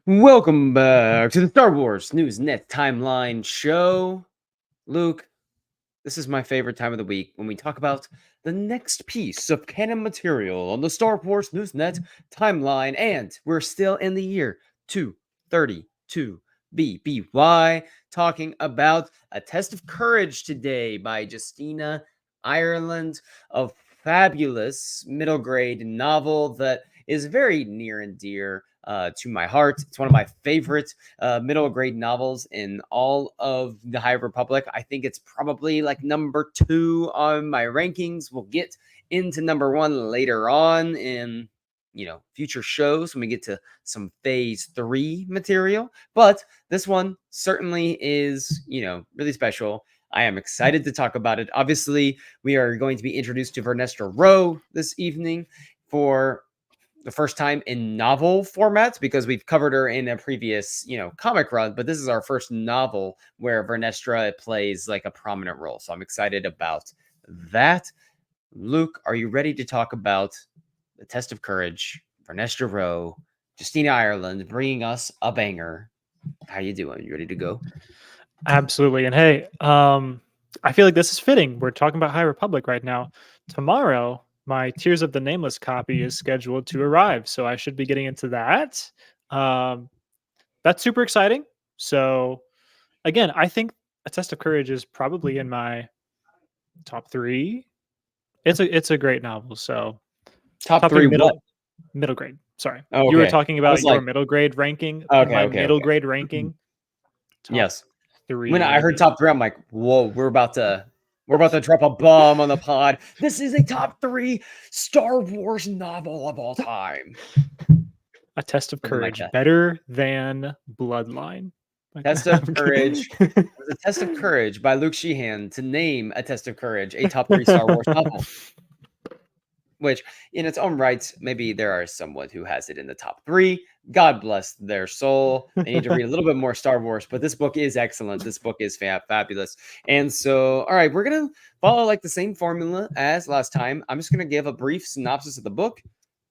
Welcome back to the Star Wars News Net Timeline Show. Luke, this is my favorite time of the week when we talk about the next piece of canon material on the Star Wars News Net Timeline. And we're still in the year 232 BBY, talking about A Test of Courage today by Justina Ireland, a fabulous middle grade novel that is very near and dear to my heart. It's one of my favorite middle grade novels in all of the High Republic. I think it's probably like number 2 on my rankings. We'll get into number 1 later on in future shows when we get to some phase 3 material, but this one certainly is really special. I am excited to talk about it. Obviously, we are going to be introduced to Vernestra Rowe this evening for the first time in novel formats, because we've covered her in a previous, comic run, but this is our first novel where Vernestra plays like a prominent role. So I'm excited about that. Luke, are you ready to talk about The Test of Courage, Vernestra Rowe, Justina Ireland, bringing us a banger? How you doing? You ready to go? Absolutely. And hey, I feel like this is fitting. We're talking about High Republic right now. Tomorrow, my Tears of the Nameless copy is scheduled to arrive, so I should be getting into that. Um, that's super exciting. So, again, I think A Test of Courage is probably in my top 3. It's a great novel. So, Top top 3 three what? middle grade. Sorry. Oh, You were okay. talking I about was your like, middle grade ranking. In okay, my okay, middle okay. grade ranking, top Yes. When 3 I heard maybe. top 3, I'm like, whoa, we're about to drop a bomb on the pod. This is a top 3 Star Wars novel of all time. A Test of Look at my Courage, chest. better than Bloodline. Test of I'm Courage. kidding. It was a Test of Courage by Luke Sheehan to name A Test of Courage a top 3 Star Wars novel, which in its own right, maybe there are someone who has it in the top 3. God bless their soul. They need to read a little bit more Star Wars, but this book is excellent. This book is fabulous. And so, all right, we're going to follow like the same formula as last time. I'm just going to give a brief synopsis of the book.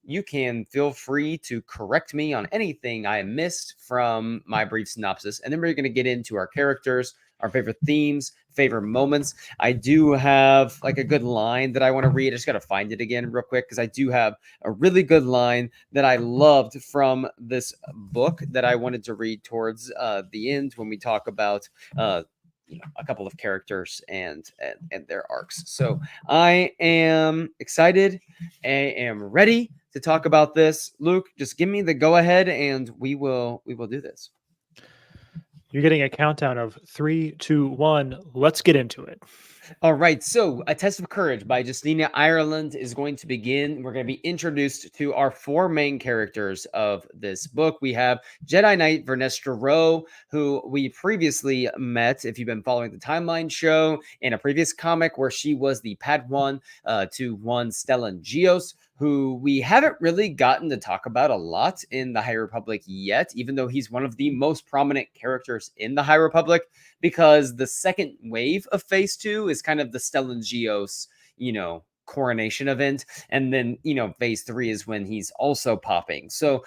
You can feel free to correct me on anything I missed from my brief synopsis. And then we're going to get into our characters, our favorite themes, favorite moments. I do have like a good line that I want to read. I just got to find it again real quick, because I do have a really good line that I loved from this book that I wanted to read towards the end when we talk about a couple of characters and their arcs. So I am excited. I am ready to talk about this. Luke, just give me the go ahead and we will do this. You're getting a countdown of 3, 2, 1. Let's get into it. All right, so A Test of Courage by Justina Ireland is going to begin. We're going to be introduced to our 4 main characters of this book. We have Jedi Knight Vernestra Rowe, who we previously met, if you've been following the timeline show, in a previous comic where she was the Padawan to one Stellan Gios, who we haven't really gotten to talk about a lot in the High Republic yet, even though he's one of the most prominent characters in the High Republic, because the second wave of phase 2 is kind of the Stellan Gios, coronation event. And then, phase 3 is when he's also popping. So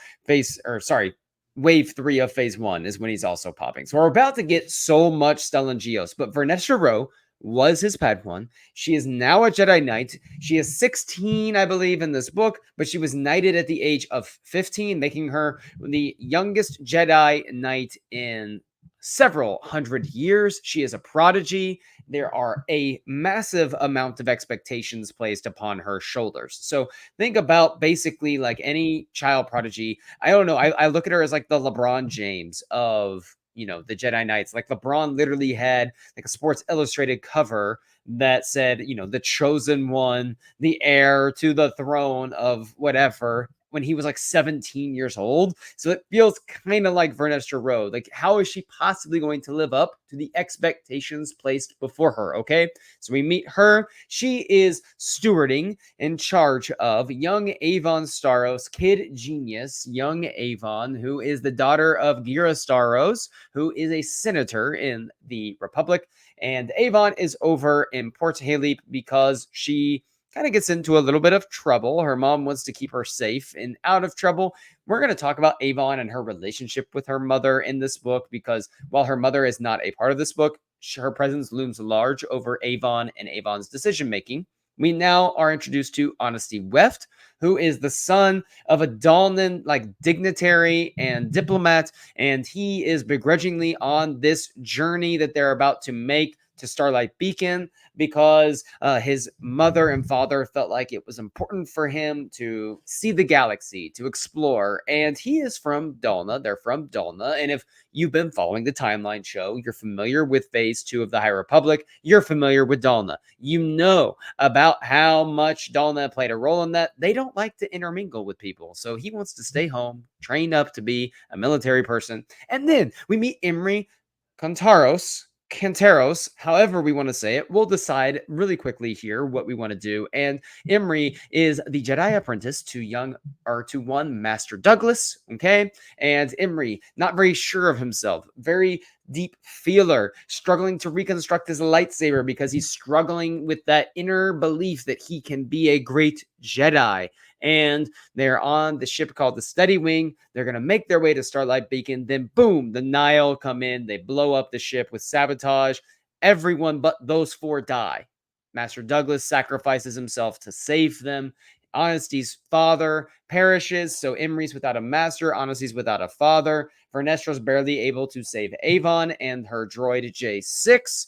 wave 3 of phase 1 is when he's also popping. So we're about to get so much Stellan Gios, but Vernestra Rowe was his Padawan. She is now a Jedi Knight. She is 16, I believe, in this book, but she was knighted at the age of 15, making her the youngest Jedi Knight in several hundred years. She is a prodigy. There are a massive amount of expectations placed upon her shoulders. So think about basically like any child prodigy. I don't know. I look at her as like the LeBron James of the Jedi Knights. Like LeBron literally had like a Sports Illustrated cover that said, the chosen one, the heir to the throne of whatever, when he was like 17 years old. So it feels kind of like Vernestra Rowe. Like, how is she possibly going to live up to the expectations placed before her? Okay. So we meet her. She is stewarding in charge of young Avon Staros, kid genius, young Avon, who is the daughter of Gira Staros, who is a senator in the Republic. And Avon is over in Port Haley because she kind of gets into a little bit of trouble. Her mom wants to keep her safe and out of trouble. We're going to talk about Avon and her relationship with her mother in this book because while her mother is not a part of this book, her presence looms large over Avon and Avon's decision making. We now are introduced to Honesty Weft, who is the son of a Dalnan like dignitary and diplomat, and he is begrudgingly on this journey that they're about to make to Starlight Beacon because his mother and father felt like it was important for him to see the galaxy, to explore. And he is from Dalna. They're from Dalna. And if you've been following the timeline show, you're familiar with phase 2 of the High Republic, you're familiar with Dalna. You know about how much Dalna played a role in that. They don't like to intermingle with people. So he wants to stay home, train up to be a military person. And then we meet Imri Canteros, however we want to say it. We'll decide really quickly here what we want to do. And Imri is the Jedi apprentice to one Master Douglas. Okay, and Imri not very sure of himself, very deep feeler, struggling to reconstruct his lightsaber because he's struggling with that inner belief that he can be a great Jedi. And they're on the ship called the Steady Wing. They're going to make their way to Starlight Beacon. Then, boom, the Nile come in. They blow up the ship with sabotage. Everyone but those four die. Master Douglas sacrifices himself to save them. Honesty's father perishes, so Imri's without a master. Honesty's without a father. Vernestra's barely able to save Avon and her droid J6.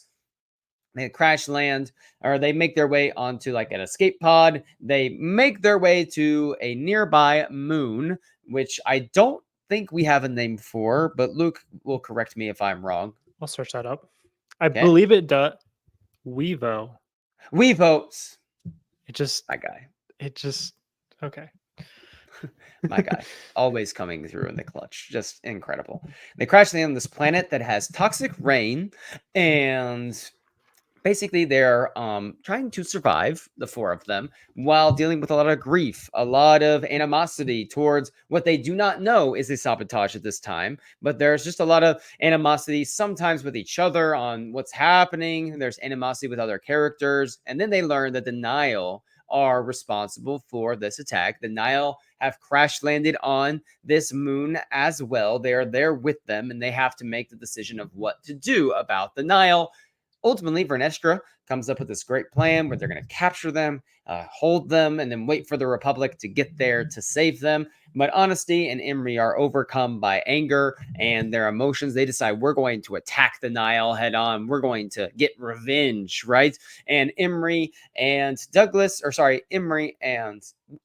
They crash land, or they make their way onto like an escape pod. They make their way to a nearby moon, which I don't think we have a name for, but Luke will correct me if I'm wrong. I'll search that up. I Okay. believe it does. Wevo. We votes. It just, My guy. it just, okay. My guy. Always coming through in the clutch. Just incredible. They crash land on this planet that has toxic rain, and basically they're trying to survive, the four of them, while dealing with a lot of grief, a lot of animosity towards what they do not know is a sabotage at this time. But there's just a lot of animosity, sometimes with each other on what's happening. There's animosity with other characters. And then they learn that the Nile are responsible for this attack. The Nile have crash landed on this moon as well. They are there with them, and they have to make the decision of what to do about the Nile. Ultimately, Vernestra comes up with this great plan where they're going to capture them, hold them, and then wait for the Republic to get there to save them. But Honesty and Imri are overcome by anger and their emotions. They decide we're going to attack the Nile head on. We're going to get revenge, right? And Imri and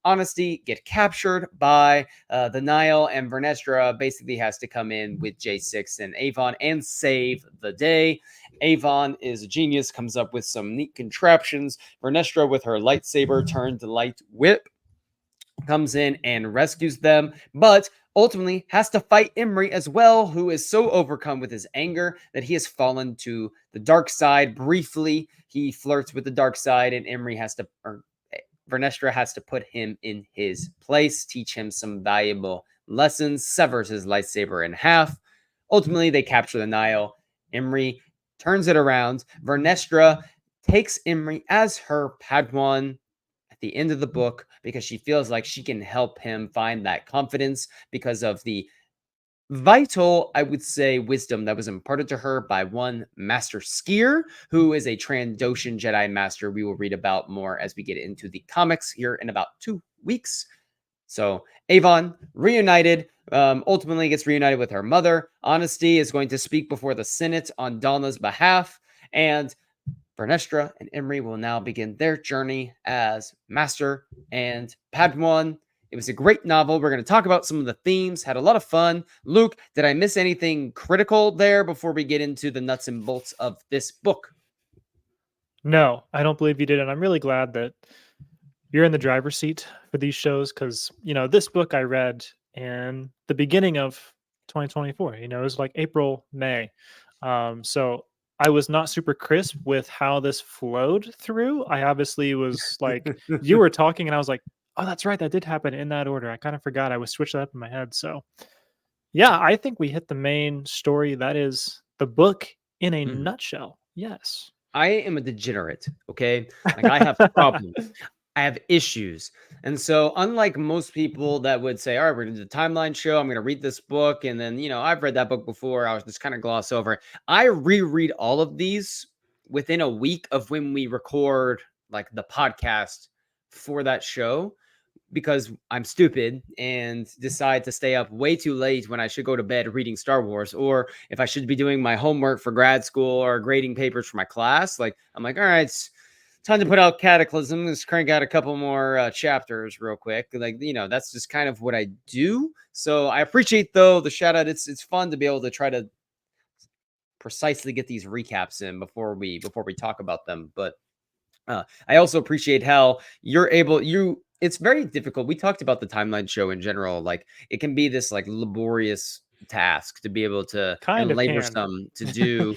Honesty get captured by the Nile, and Vernestra basically has to come in with J6 and Avon and save the day. Avon is a genius, comes up with some neat contraptions. Vernestra, with her lightsaber turned light whip, comes in and rescues them, but ultimately has to fight Imri as well, who is so overcome with his anger that he has fallen to the dark side briefly. He flirts with the dark side, and Vernestra has to put him in his place, teach him some valuable lessons, severs his lightsaber in half. Ultimately, they capture the Nile. Imri turns it around. Vernestra takes Imri as her Padawan at the end of the book because she feels like she can help him find that confidence because of the vital, I would say, wisdom that was imparted to her by one Master Skier, who is a Trandoshan Jedi Master we will read about more as we get into the comics here in about 2 weeks. So Avon, reunited, ultimately gets reunited with her mother. Honesty is going to speak before the Senate on Dalna's behalf, and Vernestra and Imri will now begin their journey as Master and Padawan. It was a great novel. We're going to talk about some of the themes. Had a lot of fun. Luke, did I miss anything critical there before we get into the nuts and bolts of this book? No, I don't believe you did. And I'm really glad that you're in the driver's seat for these shows because, this book I read in the beginning of 2024, it was like April, May. So I was not super crisp with how this flowed through. I obviously was like, you were talking and I was like, oh, that's right. That did happen in that order. I kind of forgot. I was switched that up in my head. So yeah, I think we hit the main story. That is the book in a Mhm. nutshell. Yes. I am a degenerate, okay? Like I have problems. I have issues. And so, unlike most people that would say, all right, we're going to do the timeline show, I'm going to read this book. And then, I've read that book before. I was just kind of gloss over it. I reread all of these within a week of when we record like the podcast for that show because I'm stupid and decide to stay up way too late when I should go to bed reading Star Wars, or if I should be doing my homework for grad school or grading papers for my class. Like, I'm like, all right, it's time to put out Cataclysm. Let's crank out a couple more chapters real quick. Like, that's just kind of what I do. So I appreciate though the shout out. It's fun to be able to try to precisely get these recaps in before we talk about them. But I also appreciate how you're able it's very difficult. We talked about the timeline show in general. Like it can be this like laborious task to be able to Kind and of can. laborsome to do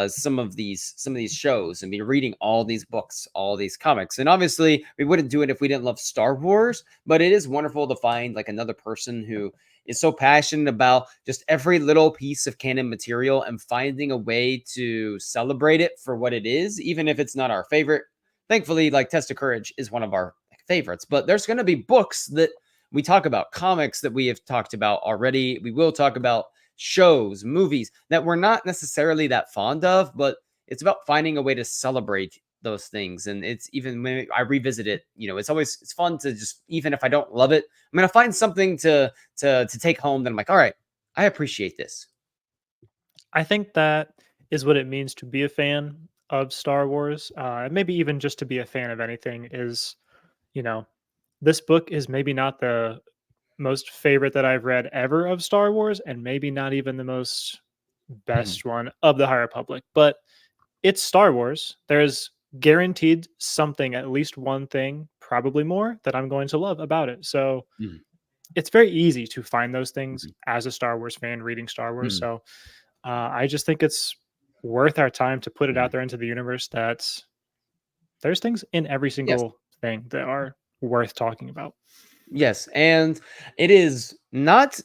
some of these shows and be reading all these books, all these comics. And obviously we wouldn't do it if we didn't love Star Wars, but it is wonderful to find like another person who is so passionate about just every little piece of canon material and finding a way to celebrate it for what it is, even if it's not our favorite. Thankfully, like Test of Courage is one of our favorites, but there's going to be books that we talk about, comics that we have talked about already. We will talk about shows, movies that we're not necessarily that fond of, but it's about finding a way to celebrate those things. And it's even when I revisit it, it's fun to just, even if I don't love it, I'm going to find something to take home that I'm like, all right, I appreciate this. I think that is what it means to be a fan of Star Wars. Maybe even just to be a fan of anything is, you know, this book is maybe not the most favorite that I've read ever of Star Wars, and maybe not even the most Mhm. best one of the High Republic, but it's Star Wars. There's guaranteed something, at least one thing, probably more, that I'm going to love about it. So Mhm. it's very easy to find those things Mhm. as a Star Wars fan reading Star Wars. Mhm. So I just think it's worth our time to put it out Mhm. there into the universe that there's things in every Yes. single thing that are worth talking about. Yes. And it is not,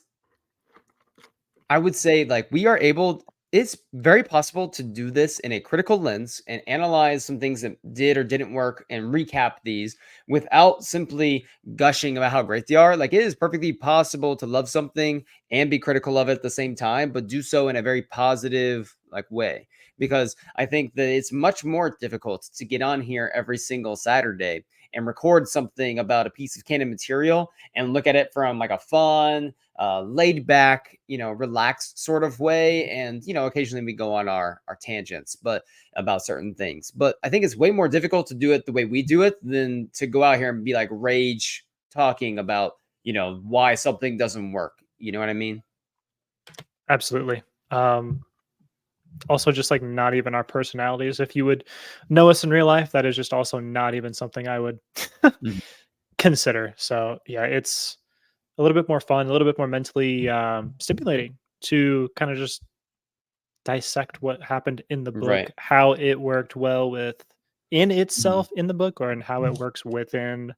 I would say, like, we are able, it's very possible to do this in a critical lens and analyze some things that did or didn't work and recap these without simply gushing about how great they are. Like, it is perfectly possible to love something and be critical of it at the same time, but do so in a very positive, like, way. Because I think that it's much more difficult to get on here every single Saturday and record something about a piece of canon material and look at it from like a fun, laid back, relaxed sort of way. And, occasionally we go on our tangents, but about certain things. But I think it's way more difficult to do it the way we do it than to go out here and be like rage talking about, why something doesn't work. You know what I mean? Absolutely. Also, just like not even our personalities. If you would know us in real life, that is just also not even something I would Mhm. consider. So, yeah, it's a little bit more fun, a little bit more mentally stimulating to kind of just dissect what happened in the book, Right. how it worked well with in Mhm. itself in the book, or in how it works within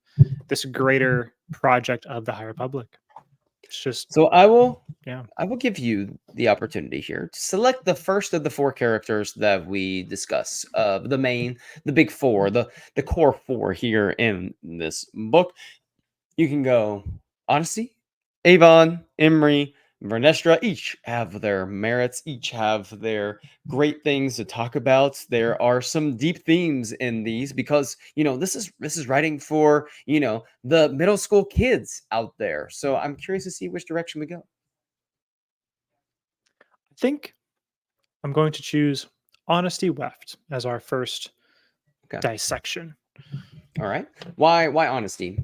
this greater project of the High Republic. It's just, So yeah. I will give you the opportunity here to select the first of the four characters that we discuss. The big four, the core four here in this book. You can go Honesty, Avon, Imri, Vernestra. Each have their merits, each have their great things to talk about. There are some deep themes in these because this is writing for the middle school kids out there. So I'm curious to see which direction we go. I think I'm going to choose Honesty Weft as our first Okay. dissection. All right. Why honesty?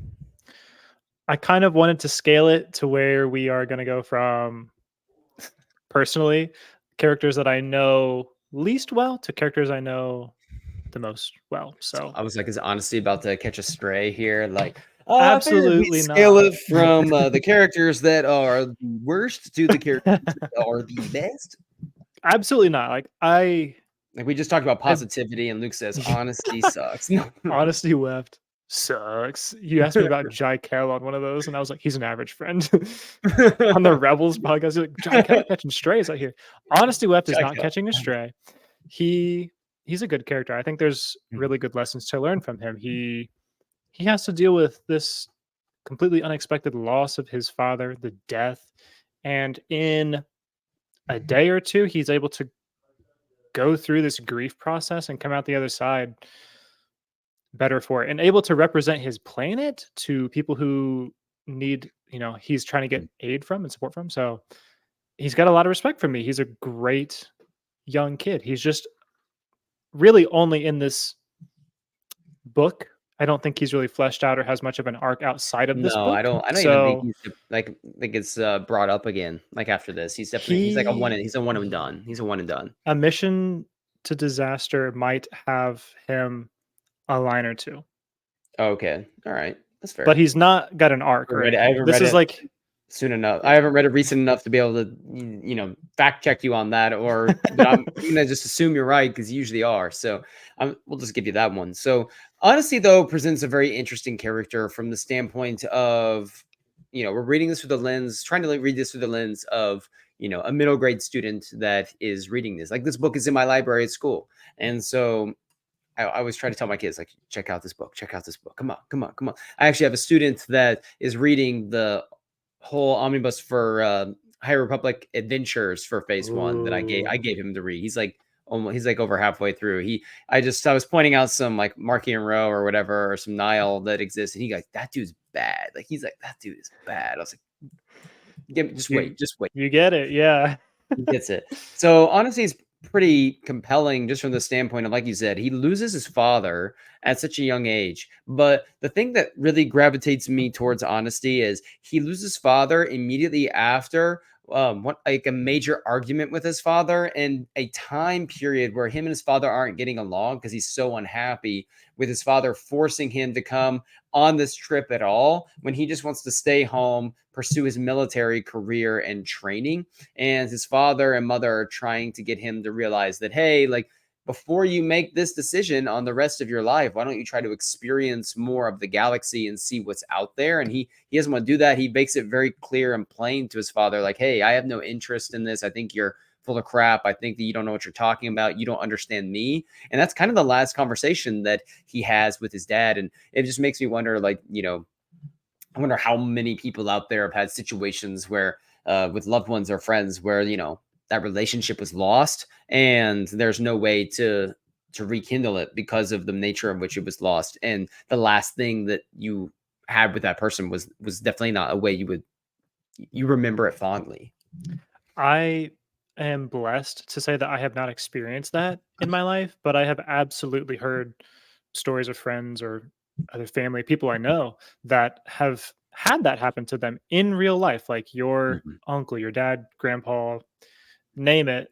I kind of wanted to scale it to where we are going to go from personally characters that I know least well to characters I know the most well. So So, I was like, is honesty about to catch a stray here? Like, if we absolutely scale not. it from the characters that are the worst to the characters that are the best. Absolutely not. Like Like we just talked about I positivity, and Luke says honesty sucks. No. Honesty Weft sucks. You asked me about Jai Kel on one of those, and I was like, he's an average friend. On the Rebels podcast, you're like, Jai Kel catching strays out here. Honesty Weft is Check not out. catching a stray. He he's a good character. I think there's Mhm. really good lessons to learn from him. He he has to deal with this completely unexpected loss of his father, the death, and in a day or two, he's able to go through this grief process and come out the other side better for it and able to represent his planet to people who need, he's trying to get aid from and support from. So he's got a lot of respect for me. He's a great young kid. He's just really only in this book. I don't think he's really fleshed out or has much of an arc outside of this No, I book. don't even think So he's like it's brought up again, like, after this. He's like he he's a one and done. He's a one and done. a mission to disaster might have him a line or two, Okay. All right. That's but fair. he's not got an arc or I anything. haven't This read is it like, soon enough. I yeah. haven't read it recent enough to be able to, fact check you on that, but I'm gonna just assume you're right because you usually are. So we'll just give you that one. So honesty, though, presents a very interesting character from the standpoint of, we're reading this through the lens, trying to read this through the lens of, a middle grade student that is reading this. Like, this book is in my library at school, and so I always try to tell my kids, like, check out this book, check out this book. Come on, come on, come on. I actually have a student that is reading the whole omnibus for High Republic Adventures for Phase One that I Ooh. gave him to read. He's like over halfway through. I was pointing out some like Marky and Row or whatever or some Nile that exists, and he like, that dude's bad. Like, he's like, that dude is bad. I was like, just You wait, just wait. you get it, yeah. He gets it. So honestly, it's pretty compelling just from the standpoint of, like you said, he loses his father at such a young age. But the thing that really gravitates me towards honesty is he loses father immediately after what, like, a major argument with his father, and a time period where him and his father aren't getting along because he's so unhappy with his father forcing him to come on this trip at all when he just wants to stay home, pursue his military career and training. And his father and mother are trying to get him to realize that, hey, like, before you make this decision on the rest of your life, why don't you try to experience more of the galaxy and see what's out there? And he doesn't want to do that. He makes it very clear and plain to his father, like, hey, I have no interest in this. I think you're full of crap. I think that you don't know what you're talking about. You don't understand me. And that's kind of the last conversation that he has with his dad. And it just makes me wonder, like, I wonder how many people out there have had situations where, with loved ones or friends, where, that relationship was lost and there's no way to rekindle it because of the nature in which it was lost, and the last thing that you had with that person was definitely not a way you remember it fondly. I am blessed to say that I have not experienced that in my life, but I have absolutely heard stories of friends or other family, people I know that have had that happen to them in real life, like your Mhm. uncle, your dad, grandpa, name it.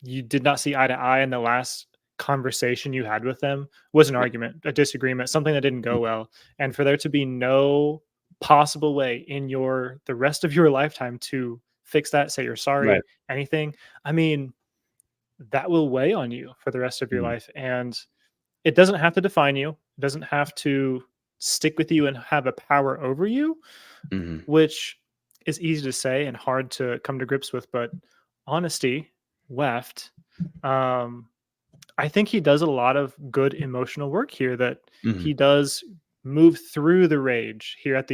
You did not see eye to eye, and the last conversation you had with them was an Right. argument, a disagreement, something that didn't Mhm. go well, and for there to be no possible way in the rest of your lifetime to fix that, say you're Right. sorry, anything. I mean, that will weigh on you for the rest of your Mhm. life, and it doesn't have to define you. It doesn't have to stick with you and have a power over you, Mhm. which is easy to say and hard to come to grips with. But honesty left, um, I think he does a lot of good emotional work here, that he Mhm. does move through the rage here at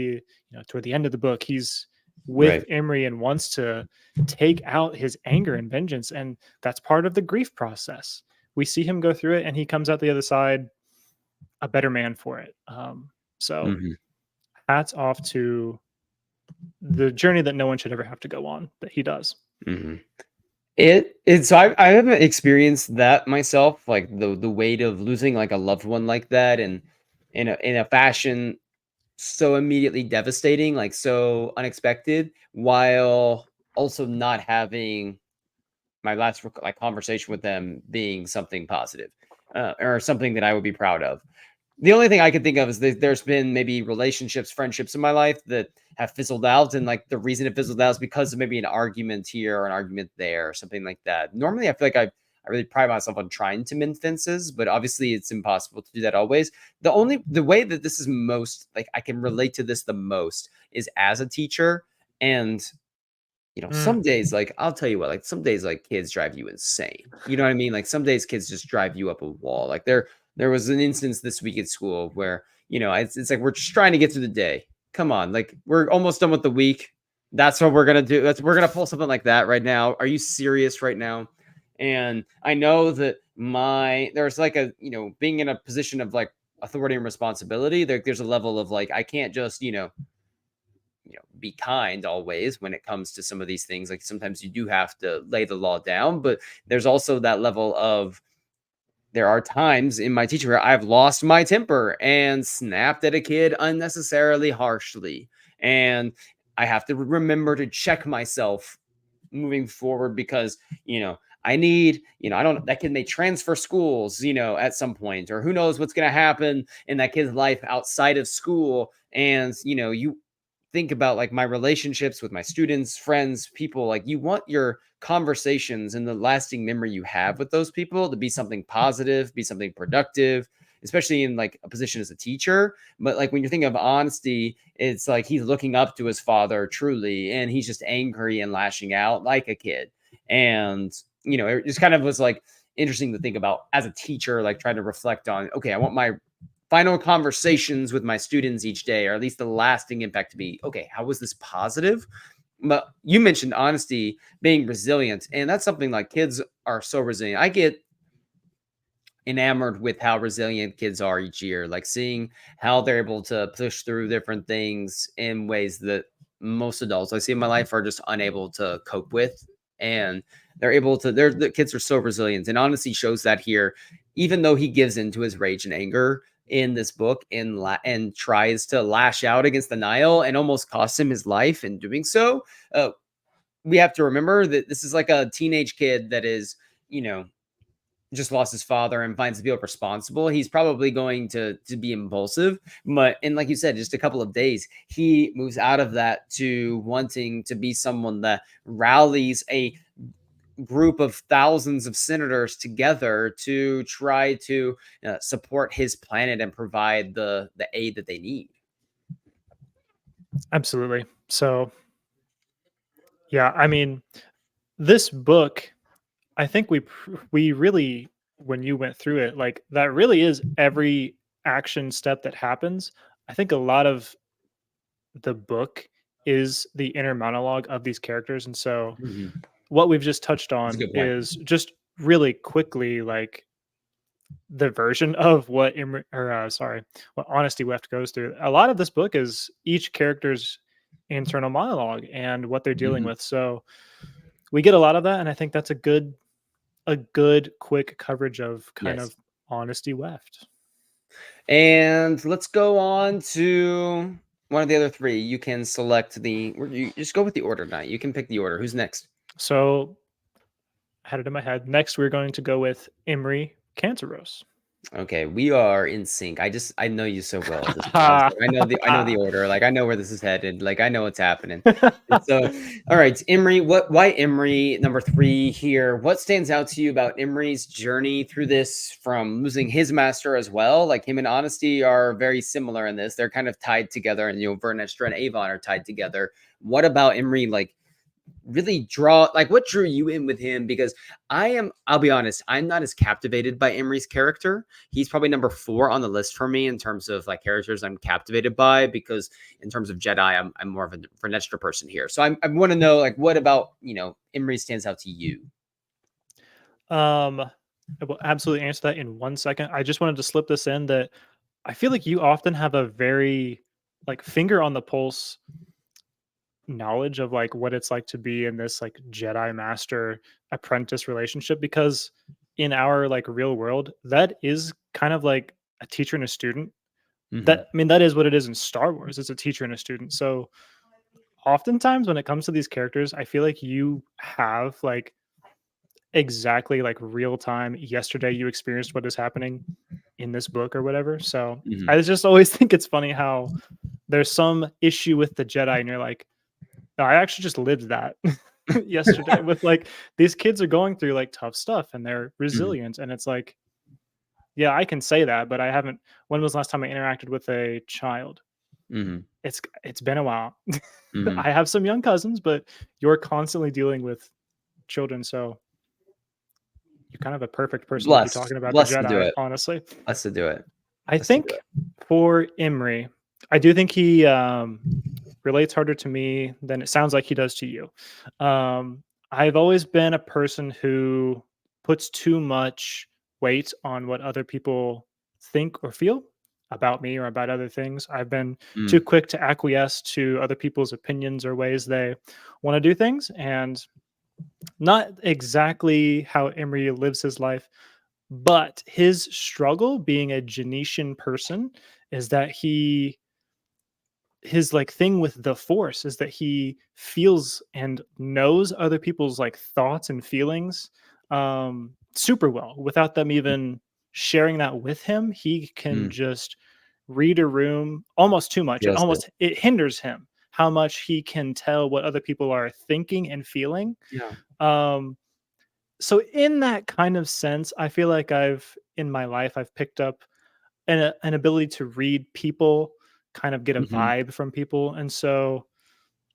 toward the end of the book. He's with Right. Emery and wants to take out his anger and vengeance. And that's part of the grief process. We see him go through it and he comes out the other side a better man for it. So Mhm. hats off to the journey that no one should ever have to go on that he does. Mhm. So I haven't experienced that myself, like the weight of losing like a loved one like that, and in a fashion so immediately devastating, like so unexpected, while also not having my last like conversation with them being something positive, or something that I would be proud of. The only thing I can think of is there's been maybe relationships, friendships in my life that have fizzled out, and like the reason it fizzled out is because of maybe an argument here or an argument there or something like that. Normally, I feel like I really pride myself on trying to mend fences, but obviously it's impossible to do that always. The way that this is most like I can relate to this the most is as a teacher, and Mm, some days, like, I'll tell you what, like, some days, like, kids drive you insane. You know what I mean? Like, some days kids just drive you up a wall. Like, There was an instance this week at school where, it's like we're just trying to get through the day. Come on, like we're almost done with the week. That's what we're gonna do. We're gonna pull something like that right now. Are you serious right now? And I know that there's like a, being in a position of like authority and responsibility. There's a level of like I can't just, be kind always when it comes to some of these things. Like sometimes you do have to lay the law down, but there's also that level of there are times in my teaching where I've lost my temper and snapped at a kid unnecessarily harshly. And I have to remember to check myself moving forward because, I need, I don't, that kid may transfer schools, at some point, or who knows what's going to happen in that kid's life outside of school. And, you think about like my relationships with my students, friends, people, like you want your conversations and the lasting memory you have with those people to be something positive, be something productive, especially in like a position as a teacher. But like when you're thinking of honesty, it's like he's looking up to his father truly, and he's just angry and lashing out like a kid. And, it just kind of was like interesting to think about as a teacher, like trying to reflect on, okay, I want my final conversations with my students each day, or at least the lasting impact to be, okay, how was this positive? But you mentioned honesty, being resilient, and that's something like kids are so resilient. I get enamored with how resilient kids are each year, like seeing how they're able to push through different things in ways that most adults I see in my life are just unable to cope with. And the kids are so resilient. And honesty shows that here, even though he gives into his rage and anger in this book and tries to lash out against the Nile and almost costs him his life in doing so. We have to remember that this is like a teenage kid that is, just lost his father and finds to feel responsible. He's probably going to be impulsive, but and like you said, just a couple of days, he moves out of that to wanting to be someone that rallies a group of thousands of senators together to try to support his planet and provide the aid that they need. Absolutely. So, yeah, I mean, this book, I think we really, when you went through it, like that really is every action step that happens. I think a lot of the book is the inner monologue of these characters, and so Mhm. what we've just touched That's a on good point. is just really quickly like the version of what what honesty left goes through. A lot of this book is each character's internal monologue and what they're dealing Mhm. with. So we get a lot of that, and I think that's a good quick coverage of kind Yes. of honesty left. And let's go on to one of the other three. You can select you just go with the order tonight. You can pick the order. Who's next? So I had it in my head. Next, we're going to go with Imri Cantaros. Okay, we are in sync. I know you so well at this point. I know the order. Like I know where this is headed. Like I know what's happening. And so, all right, Emery. Why Emery number three here? What stands out to you about Emery's journey through this, from losing his master as well? Like him and Honesty are very similar in this. They're kind of tied together, and Vernestra and Avon are tied together. What about Emery? Like really what drew you in with him? Because I'll be honest, I'm not as captivated by Emery's character. He's probably number 4 on the list for me in terms of like characters I'm captivated by, because in terms of Jedi, I'm more of a Vernestra person here. So I want to know, like, what about, Emery stands out to you? I will absolutely answer that in 1 second. I just wanted to slip this in that I feel like you often have a very like finger on the pulse knowledge of like what it's like to be in this like Jedi master apprentice relationship, because in our like real world that is kind of like a teacher and a student. Hmm. That, I mean, that is what it is in Star Wars. It's a teacher and a student. So oftentimes when it comes to these characters, I feel like you have like exactly like real time yesterday you experienced what is happening in this book or whatever. So Hmm. I just always think it's funny how there's some issue with the Jedi and you're like, "No, I actually just lived that yesterday with like these kids are going through like tough stuff and they're Hmm. resilient." And it's like, yeah, I can say that, but I haven't. When was the last time I interacted with a child? Hmm. It's been a while. Hmm. I have some young cousins, but you're constantly dealing with children. So you're kind of a perfect person to be Blessed, talking about the blessed to do Jedi, it, honestly. blessed to do it, I blessed to do think for Imri, I do think he relates harder to me than it sounds like he does to you. Um, I've always been a person who puts too much weight on what other people think or feel about me or about other things. I've been it. too quick to acquiesce to other people's opinions or ways they want to do things, and not exactly how Emery lives his life, but his struggle being a Genetian person is that his like thing with the force is that he feels and knows other people's like thoughts and feelings super well without them Mm, even sharing that with him. He can mm, just read a room almost too much. feels it. It hinders him how much he can tell what other people are thinking and feeling. Yeah. um so in that kind of sense, I feel like I've in my life I've picked up an ability to read people, kind of get a Mhm, vibe from people, and so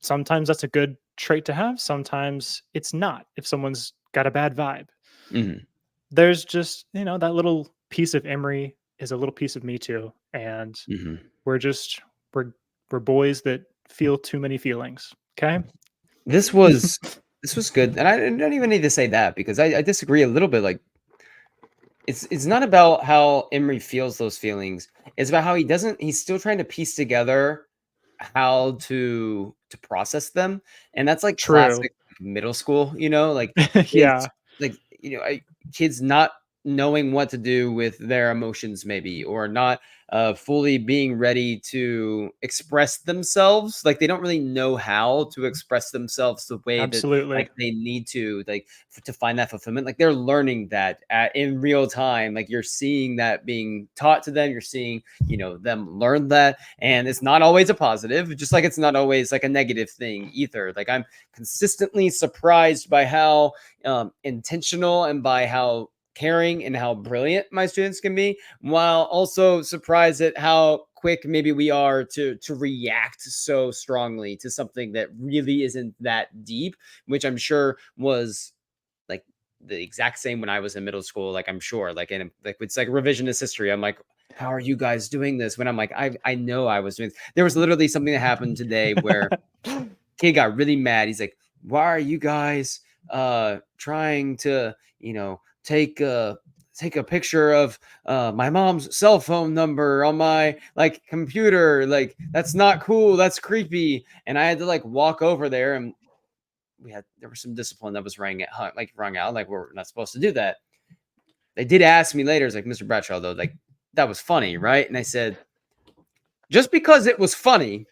sometimes that's a good trait to have, sometimes it's not if someone's got a bad vibe. mhm, There's just, that little piece of Emery is a little piece of me too, and mhm. we're just we're we're boys that feel too many feelings, okay? This was this was good, and I don't even need to say that because I disagree a little bit, like, it's not about how Emery feels those feelings, it's about how he's still trying to piece together how to process them, and that's, like, True. classic middle school, like, Yeah, kids like, kids not knowing what to do with their emotions maybe, or not, fully being ready to express themselves, like, they don't really know how to express themselves the way that, absolutely. like, they need to, like, to find that fulfillment, like, they're learning that in real time, like, you're seeing that being taught to them, you're seeing, them learn that, and it's not always a positive, just like it's not always like a negative thing either. Like, I'm consistently surprised by how intentional and by how caring and how brilliant my students can be, while also surprised at how quick maybe we are to react so strongly to something that really isn't that deep, which I'm sure was like the exact same when I was in middle school. Like, I'm sure, like, in like it's like revisionist history. I'm like, how are you guys doing this? When I'm like, I know I was doing. There was literally something that happened today where kid got really mad. He's like, why are you guys trying to take a picture of my mom's cell phone number on my like computer? Like, that's not cool, that's creepy. And I had to like walk over there, and there was some discipline that was rung out, like, we're not supposed to do that. They did ask me later, it's like, Mr. Bradshaw, though, like, that was funny, right? And I said, just because it was funny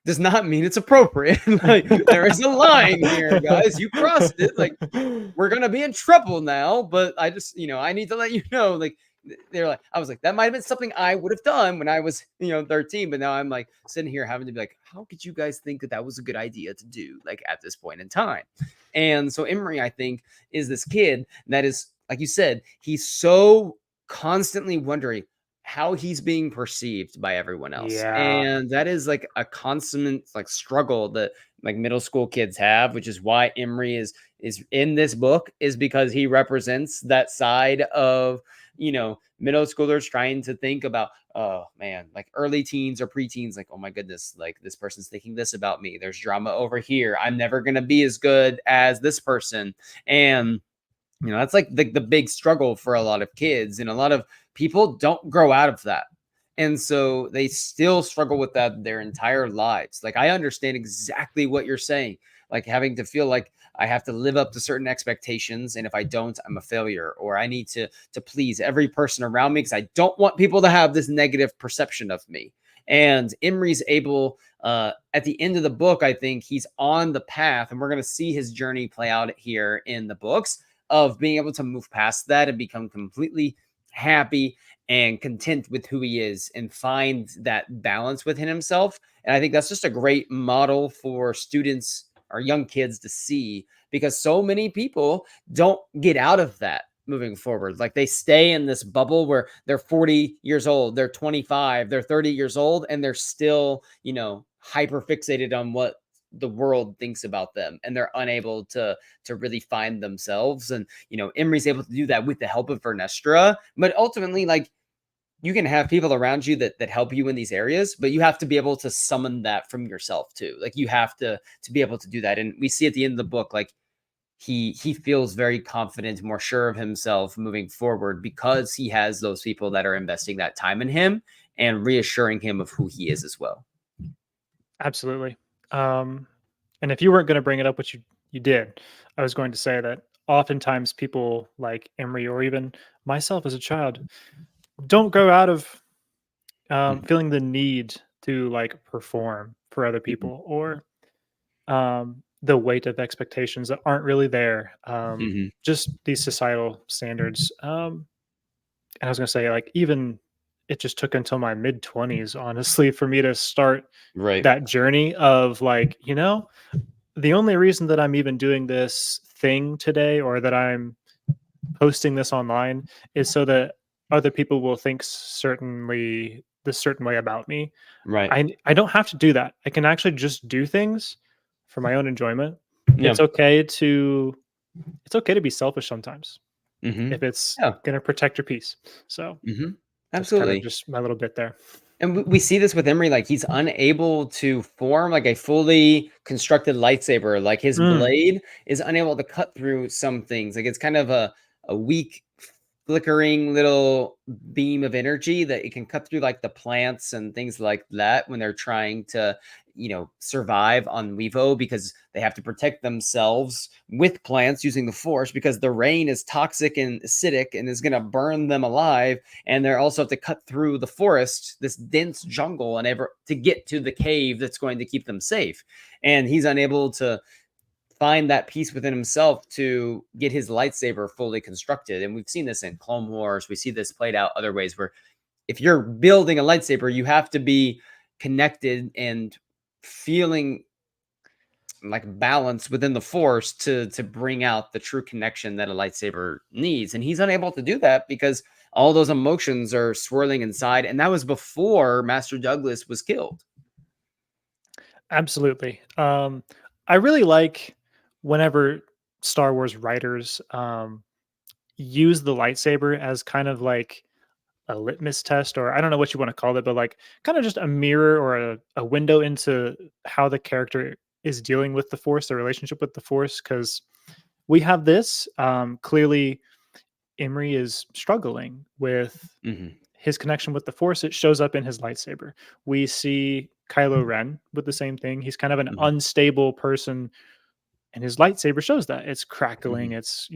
does not mean it's appropriate. Like, there is a line here, guys. You crossed it. Like, we're gonna be in trouble now. But I just, I need to let you know. Like, they're like, I was like, that might have been something I would have done when I was, 13. But now I'm like sitting here having to be like, how could you guys think that that was a good idea to do, like, at this point in time? And so Emery, I think, is this kid that is, like you said, he's so constantly wondering how he's being perceived by everyone else. Yeah. And that is like a constant like struggle that like middle school kids have, which is why Emery is in this book, is because he represents that side of, middle schoolers trying to think about, oh man, like early teens or preteens, like, oh my goodness, like, this person's thinking this about me. There's drama over here. I'm never gonna be as good as this person. And that's like the big struggle for a lot of kids, and a lot of people don't grow out of that. And so they still struggle with that their entire lives. Like, I understand exactly what you're saying. Like, having to feel like I have to live up to certain expectations, and if I don't, I'm a failure, or I need to please every person around me because I don't want people to have this negative perception of me. And Emery's able, at the end of the book, I think he's on the path, and we're going to see his journey play out here in the books, of being able to move past that and become completely happy and content with who he is and find that balance within himself. And I think that's just a great model for students or young kids to see, because so many people don't get out of that moving forward. Like, they stay in this bubble where they're 40 years old, they're 25, they're 30 years old, and they're still, hyper fixated on what the world thinks about them, and they're unable to really find themselves. And Imri's able to do that with the help of Vernestra, but ultimately, like, you can have people around you that help you in these areas, but you have to be able to summon that from yourself too. Like, you have to be able to do that. And we see at the end of the book, like, he feels very confident, more sure of himself moving forward, because he has those people that are investing that time in him and reassuring him of who he is as well. Absolutely. Um, and if you weren't going to bring it up, which you did, I was going to say that oftentimes people like Emery or even myself as a child don't go out of Mhm, feeling the need to like perform for other mhm, people or the weight of expectations that aren't really there. mhm. Just these societal standards. And I was going to say, like, even it just took until my mid 20s, honestly, for me to start Right, that journey of like, the only reason that I'm even doing this thing today or that I'm posting this online is so that other people will think certainly this certain way about me. right. I don't have to do that. I can actually just do things for my own enjoyment. Yeah. It's okay to it's okay to be selfish sometimes Hmm. if it's Yeah. going to protect your peace. So, Hmm. just kind of Absolutely. just my little bit there. And we see this with Emery, like, he's unable to form like a fully constructed lightsaber. Like, his Mm, blade is unable to cut through some things. Like, it's kind of a weak, flickering little beam of energy that it can cut through, like the plants and things like that when they're trying to survive on Wevo, because they have to protect themselves with plants using the Force, because the rain is toxic and acidic and is going to burn them alive. And they also have to cut through the forest, this dense jungle, and ever to get to the cave that's going to keep them safe. And he's unable to find that peace within himself to get his lightsaber fully constructed. And we've seen this in Clone Wars. We see this played out other ways, where if you're building a lightsaber, you have to be connected and feeling like balance within the force to bring out the true connection that a lightsaber needs. And he's unable to do that because all those emotions are swirling inside. And that was before Master Douglas was killed. absolutely. I really like whenever Star Wars writers use the lightsaber as kind of like a litmus test, or I don't know what you want to call it, but like kind of just a mirror or a window into how the character is dealing with the Force, the relationship with the Force. Because we have this clearly, Imri is struggling with Hmm. his connection with the Force. It shows up in his lightsaber. We see Kylo Ren with the same thing. He's kind of an Hmm. unstable person, and his lightsaber shows that it's crackling. Hmm. It's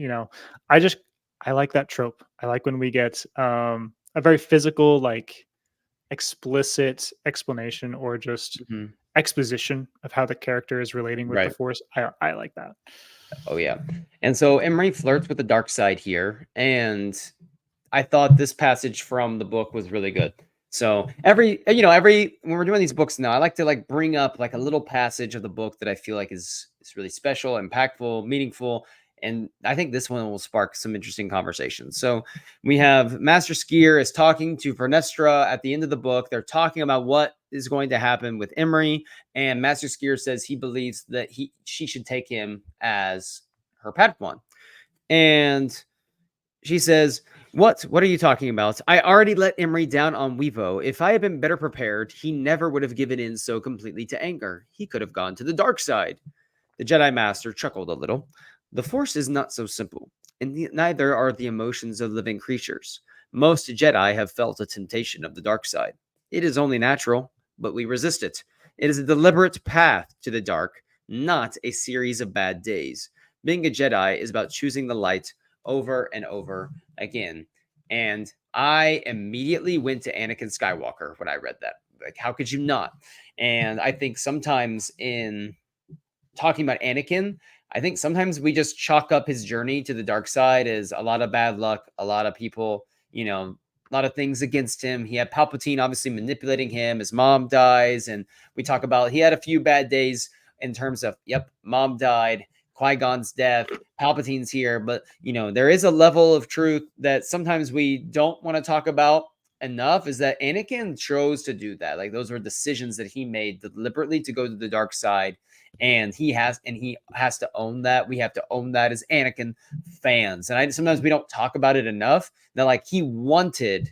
I just I like that trope. I like when we get a very physical, like explicit explanation or just Hmm. exposition of how the character is relating with the Right. Force. I like that. Oh yeah. And so Emery flirts with the dark side here, and I thought this passage from the book was really good. So every when we're doing these books now, I like to like bring up like a little passage of the book that I feel like is really special, impactful, meaningful, and I think this one will spark some interesting conversations. So we have Master Skier is talking to Vernestra at the end of the book. They're talking about what is going to happen with Emery, and Master Skier says he believes that she should take him as her Padawan, and she says, "What? What are you talking about? I already let Emery down on Wevo. If I had been better prepared, he never would have given in so completely to anger. He could have gone to the dark side." The Jedi Master chuckled a little. The Force is not so simple, and neither are the emotions of living creatures. Most Jedi have felt a temptation of the dark side. It is only natural, but we resist it. It is a deliberate path to the dark, not a series of bad days. Being a Jedi is about choosing the light over and over again. And I immediately went to Anakin Skywalker when I read that. Like, how could you not? And I think sometimes in talking about Anakin, I think sometimes we just chalk up his journey to the dark side as a lot of bad luck, a lot of people, a lot of things against him. He had Palpatine obviously manipulating him. His mom dies, and we talk about he had a few bad days in terms of, yep, mom died, Qui-Gon's death, Palpatine's here, but there is a level of truth that sometimes we don't want to talk about enough is that Anakin chose to do that. Like those were decisions that he made deliberately to go to the dark side, and he has to own that. We have to own that as Anakin fans. And I sometimes we don't talk about it enough. That like he wanted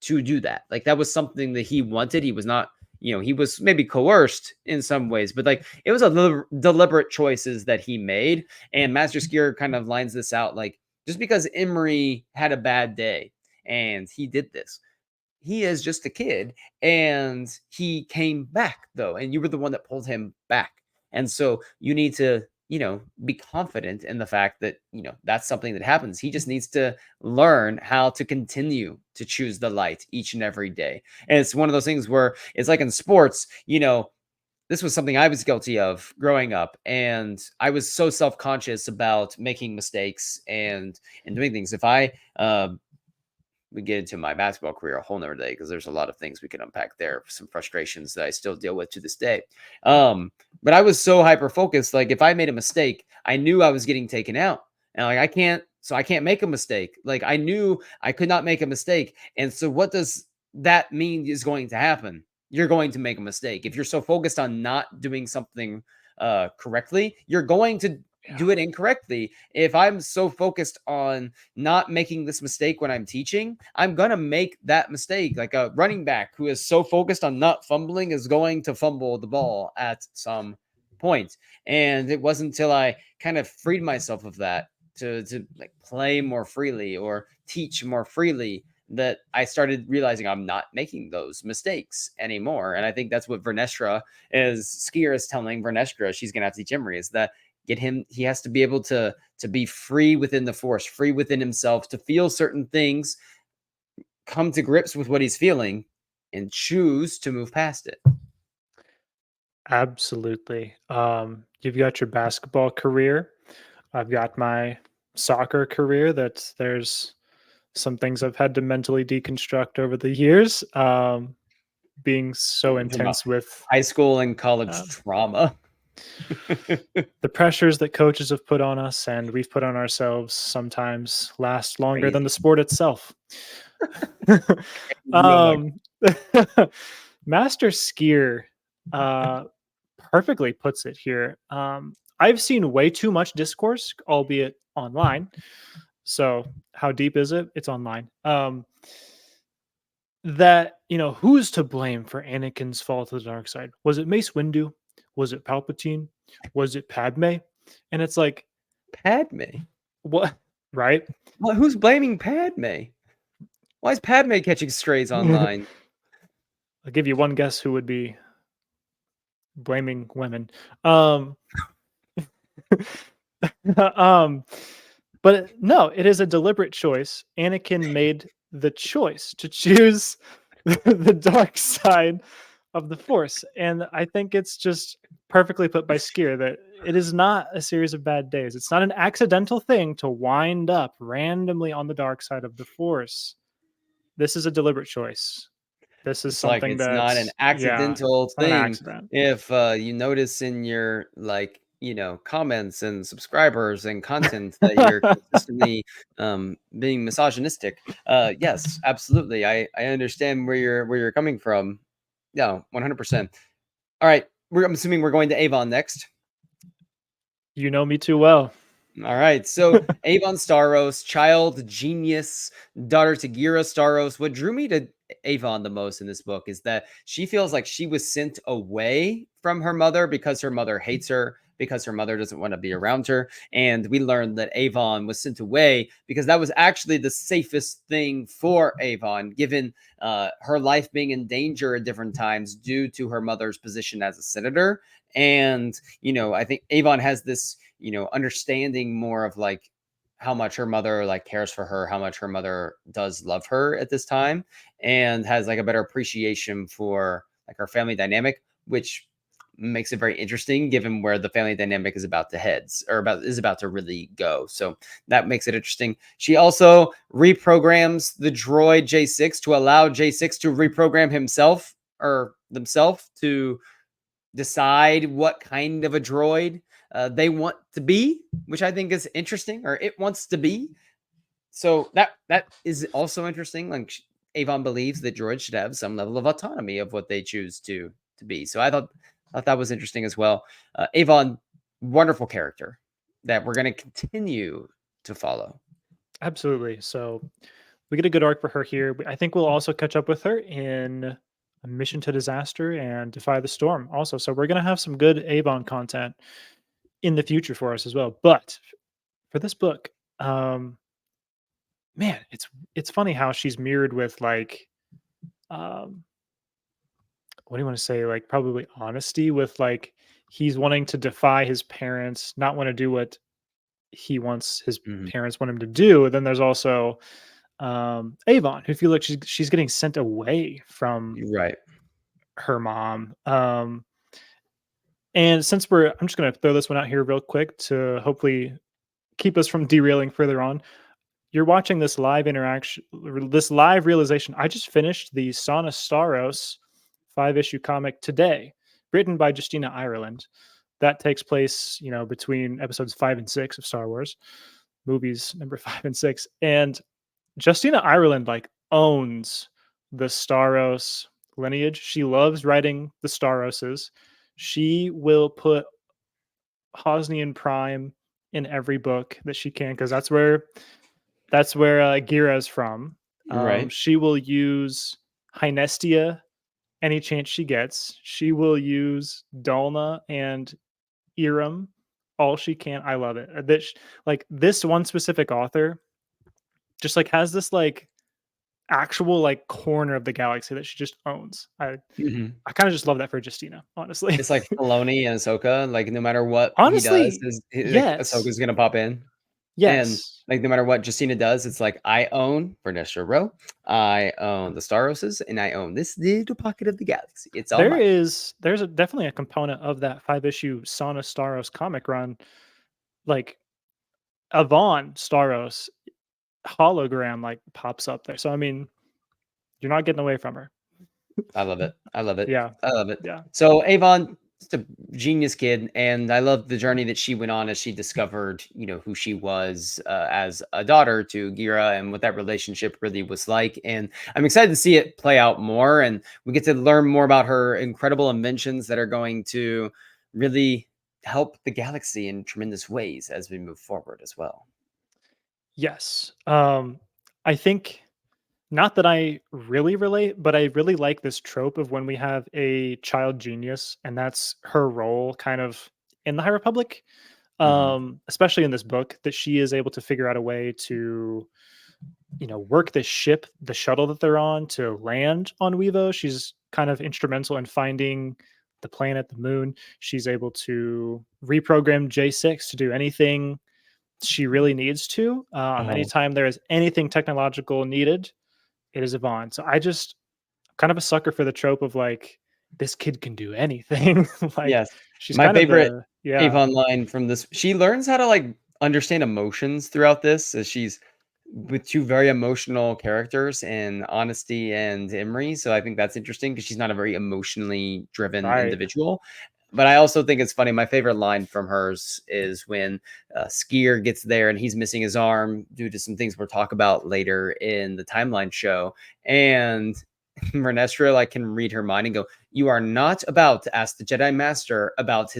to do that. Like that was something that he wanted. He was not, he was maybe coerced in some ways, but like it was a deliberate choices that he made. And Master Skier kind of lines this out like just because Emery had a bad day and he did this, he is just a kid and he came back though, and you were the one that pulled him back. And so you need to, be confident in the fact that, that's something that happens. He just needs to learn how to continue to choose the light each and every day. And it's one of those things where it's like in sports, this was something I was guilty of growing up, and I was so self-conscious about making mistakes and doing things. If I we get into my basketball career a whole nother day because there's a lot of things we can unpack there, some frustrations that I still deal with to this day. But I was so hyper focused. Like if I made a mistake, I knew I was getting taken out, and like I can't make a mistake. Like I knew I could not make a mistake, and so what does that mean is going to happen? You're going to make a mistake if you're so focused on not doing something correctly. You're going to do it incorrectly. If I'm so focused on not making this mistake when I'm teaching, I'm going to make that mistake. Like a running back who is so focused on not fumbling is going to fumble the ball at some point. And it wasn't until I kind of freed myself of that to like play more freely or teach more freely that I started realizing I'm not making those mistakes anymore. And I think that's what Vernestra is Skier is telling Vernestra she's going to have to teach Emery is that he has to be able to be free within the force, free within himself, to feel certain things, come to grips with what he's feeling, and choose to move past it. Absolutely. You've got your basketball career. I've got my soccer career. That there's some things I've had to mentally deconstruct over the years. Being so intense with High school and college uh, trauma. the pressures that coaches have put on us and we've put on ourselves sometimes last longer than the Crazy. sport itself. Oh my um, Master Skier uh, perfectly puts it here. I've seen way too much discourse, albeit online. So, how deep is it? It's online. That, who's to blame for Anakin's fall to the dark side? Was it Mace Windu? Was it Palpatine? Was it Padme? And it's like, Padme. what? Right? Well, who's blaming Padme? Why is Padme catching strays I'll online? give you one guess who would be blaming women. Um, um, but no, it is a deliberate choice. Anakin made the choice to choose the dark side of the Force, and I think it's just perfectly put by Skier that it is not a series of bad days. It's not an accidental thing to wind up randomly on the dark side of the Force. This is a deliberate choice. This is It's like something it's not an that's, yeah, accidental it's not an thing. accident. If you notice in your like, comments and subscribers and content that you're consistently being misogynistic. Yes, absolutely. I understand where you're coming from. Yeah, 100%. All right. I'm assuming we're going to Avon next. You know me too well. All right. So Avon Staros, child genius, daughter to Gira Staros. What drew me to Avon the most in this book is that she feels like she was sent away from her mother because her mother hates her, because her mother doesn't want to be around her. And we learned that Avon was sent away because that was actually the safest thing for Avon, given her life being in danger at different times due to her mother's position as a senator. And, I think Avon has this, understanding more of like how much her mother like cares for her, how much her mother does love her at this time, and has like a better appreciation for like her family dynamic, which makes it very interesting given where the family dynamic is about to heads or about to really go. So that makes it interesting. She also reprograms the droid J6 to allow J6 to reprogram himself or themselves to decide what kind of a droid they want to be, which I think is interesting, or it wants to be. So that is also interesting. Like Avon believes that droids should have some level of autonomy of what they choose to be. So I thought that was interesting as well. Avon, wonderful character that we're going to continue to follow. Absolutely. So we get a good arc for her here. I think we'll also catch up with her in a Mission to Disaster and Defy the Storm also. So we're gonna have some good Avon content in the future for us as well. But for this book, um, man, it's funny how she's mirrored with like um what do you want to say? Like probably honesty with like he's wanting to defy his parents, not want to do what he wants his Mhm. parents want him to do. Then there's also Avon, who feel like she's getting sent away from Right. her mom. And since I'm just gonna throw this one out here real quick to hopefully keep us from derailing further on. You're watching this live interaction, this live realization. I just finished the Sana Staros 5 issue comic today, written by Justina Ireland. That takes place, between episodes 5 and 6 of Star Wars movies, number 5 and 6. And Justina Ireland like owns the Staros lineage. She loves writing the Staroses. She will put Hosnian Prime in every book that she can because that's where Gira is from. Right. She will use Hynestia any chance she gets. She will use Dalna and Iram all she can. I love it. Like this one specific author just like has this like actual like corner of the galaxy that she just owns. Mhm. I kind of just love that for Justina, honestly. It's like Filoni and Ahsoka, like, no matter what he does, Honestly, is like, yes. Ahsoka's gonna pop in, and, Yes. like, no matter what Justina does, it's like, "I own Vernestra Row, I own the Starroses, and I own this little pocket of the galaxy. It's all mine." Definitely a component of that 5 issue Sana Staros comic run. Like Avon Staros hologram like pops up there. So I mean, you're not getting away from her. I love it. I love it. Yeah. I love it. Yeah. So Avon, just a genius kid, and I love the journey that she went on as she discovered, who she was as a daughter to Gira and what that relationship really was like. And I'm excited to see it play out more, and we get to learn more about her incredible inventions that are going to really help the galaxy in tremendous ways as we move forward as well. Yes. I think not that I really relate, but I really like this trope of when we have a child genius and that's her role kind of in the High Republic. Hmm. Especially in this book, that she is able to figure out a way to, work this ship, the shuttle that they're on to land on Wevo. She's kind of instrumental in finding the planet, the moon. She's able to reprogram J6 to do anything she really needs to. Oh, Anytime there is anything technological needed, it is Yvonne. So I just kind of a sucker for the trope of like this kid can do anything. Like yes. she's My kind of favorite the yeah, Avon line from this, she learns how to like understand emotions throughout this as she's with two very emotional characters in Honesty and Emery. So I think that's interesting because she's not a very emotionally driven right. individual. But I also think it's funny. My favorite line from hers is when Skier gets there and he's missing his arm due to some things we'll talk about later in the timeline show. And Renestra like can read her mind and go, "You are not about to ask the Jedi Master about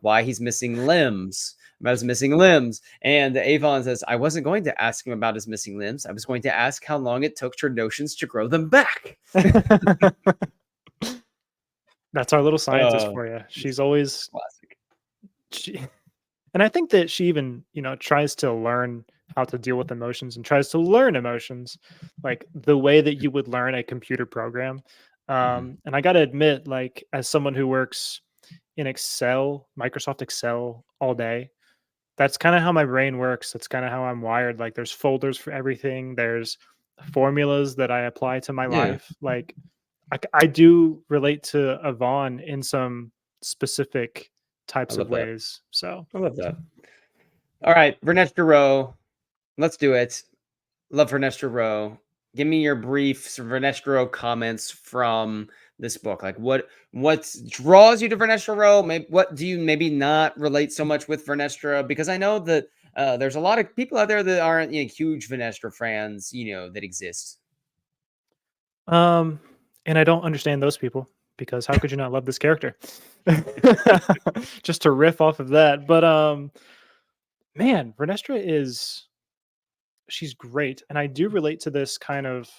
why he's missing limbs, about his missing limbs." And Avon says, "I wasn't going to ask him about his missing limbs. I was going to ask how long it took Trandoshan's to grow them back." That's our little scientist Uh, for you. it's She's always classic. she, and I think that she even, tries to learn how to deal with emotions and tries to learn emotions like the way that you would learn a computer program. Mhm. And I got to admit, like, as someone who works in Excel, Microsoft Excel all day, that's kind of how my brain works. That's kind of how I'm wired. Like, there's folders for everything, there's formulas that I apply to my Yeah, life. Like, I do relate to Avon in some specific I types of love that. ways. So, I love that. All right, Vernestra Row. Let's do it. Love Vernestra Row. Give me your brief Vernestra Row comments from this book. Like what draws you to Vernestra Row? Maybe what do you maybe not relate so much with Vernestra? Because I know that there's a lot of people out there that aren't huge Vernestra fans, that exist. Um, and I don't understand those people because how could you not love this character? Just to riff off of that, but man, Vernestra is she's great, and I do relate to this kind of.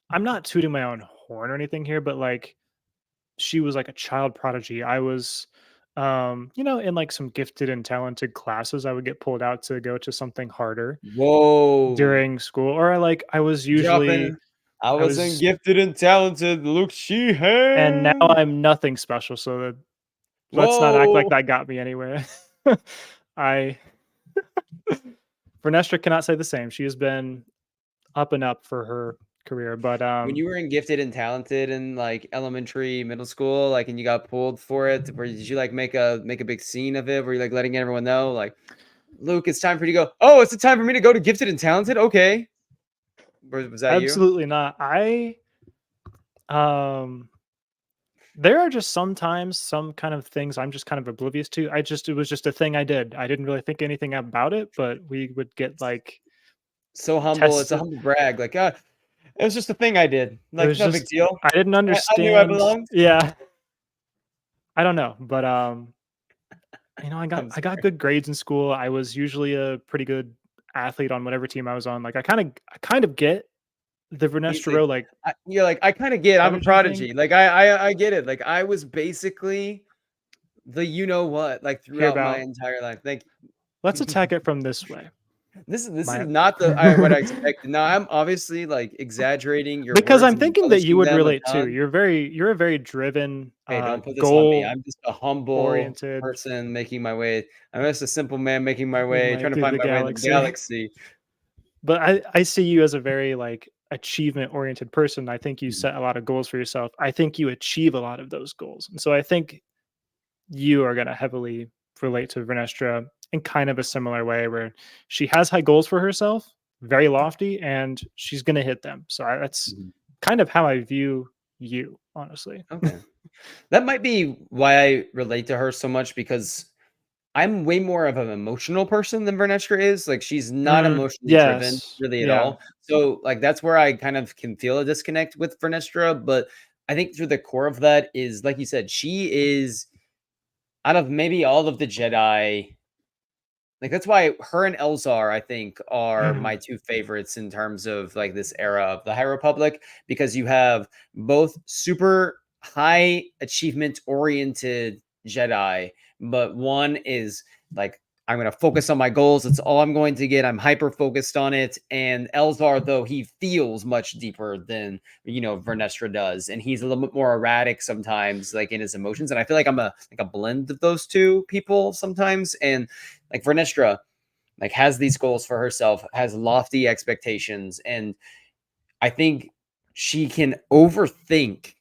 I'm not tooting my own horn or anything here, but like she was like a child prodigy. I was, in like some gifted and talented classes, I would get pulled out to go to something harder Whoa. during school, or like I was Dropping. usually, I I wasn't was, gifted and talented. Look, she and now had. I'm nothing special. So let's not act like Whoa. that got me anywhere. I Vernestra cannot say the same. She has been up and up for her career, but When you were in gifted and talented in like elementary, middle school, like, and you got pulled for it, where did you like make a big scene of it? Were you like letting everyone know, like, Luke, it's time for you to go? Oh, it's the time for me to go to gifted and talented. Okay, was that you? absolutely not. Um there are just sometimes some kind of things I'm just kind of oblivious to. It was just a thing I did. I didn't really think anything about it, but we would get like So humble. It's a tested. humble brag. Like, it was just a thing I did. It Like, was no big just deal. I didn't I knew I understand. belonged. Yeah, I don't know, but I'm I got sorry. good grades in school. I was usually a pretty good athlete on whatever team I was on. Like I kind of get the You Vernestra say, Row like you're like, I kind of get. I'm a prodigy thing. prodigy. Like, I get it. Like, I was basically the you know what, like Hear throughout my about entire life. Thank Let's you. attack it from this way. This is My not what I expected. No, I'm obviously like exaggerating your Because words I'm and thinking that you embellishing would them a relate too. ton. You're a very driven, Hey, don't put this on me. goal I'm just a humble oriented, person making my way. I'm just a simple man making my making way, my way trying to through find the my way in the galaxy. galaxy. But I see you as a very like achievement oriented person. I think you Mhm. set a lot of goals for yourself. I think you achieve a lot of those goals. And so I think you are gonna heavily relate to Vernestra in kind of a similar way where she has high goals for herself, very lofty, and she's gonna hit them. So that's Mhm. kind of how I view you, honestly. Okay. That might be why I relate to her so much because I'm way more of an emotional person than Vernestra is. Like, she's not emotionally driven Yes. really at Yeah. all. So, like, that's where I kind of can feel a disconnect with Vernestra. But I think through the core of that is, like you said, she is out of maybe all of the Jedi. Like, that's why her and Elzar, I think, are my Mhm. 2 favorites in terms of, like, this era of the High Republic, because you have both super high achievement-oriented Jedi, but one is, like, "I'm gonna focus on my goals, it's all I'm going to get, I'm hyper-focused on it," and Elzar, though, he feels much deeper than, Vernestra does, and he's a little bit more erratic sometimes, like, in his emotions, and I feel like I'm a blend of those 2 people sometimes, and like Vernestra, like has these goals for herself, has lofty expectations, and I think she can overthink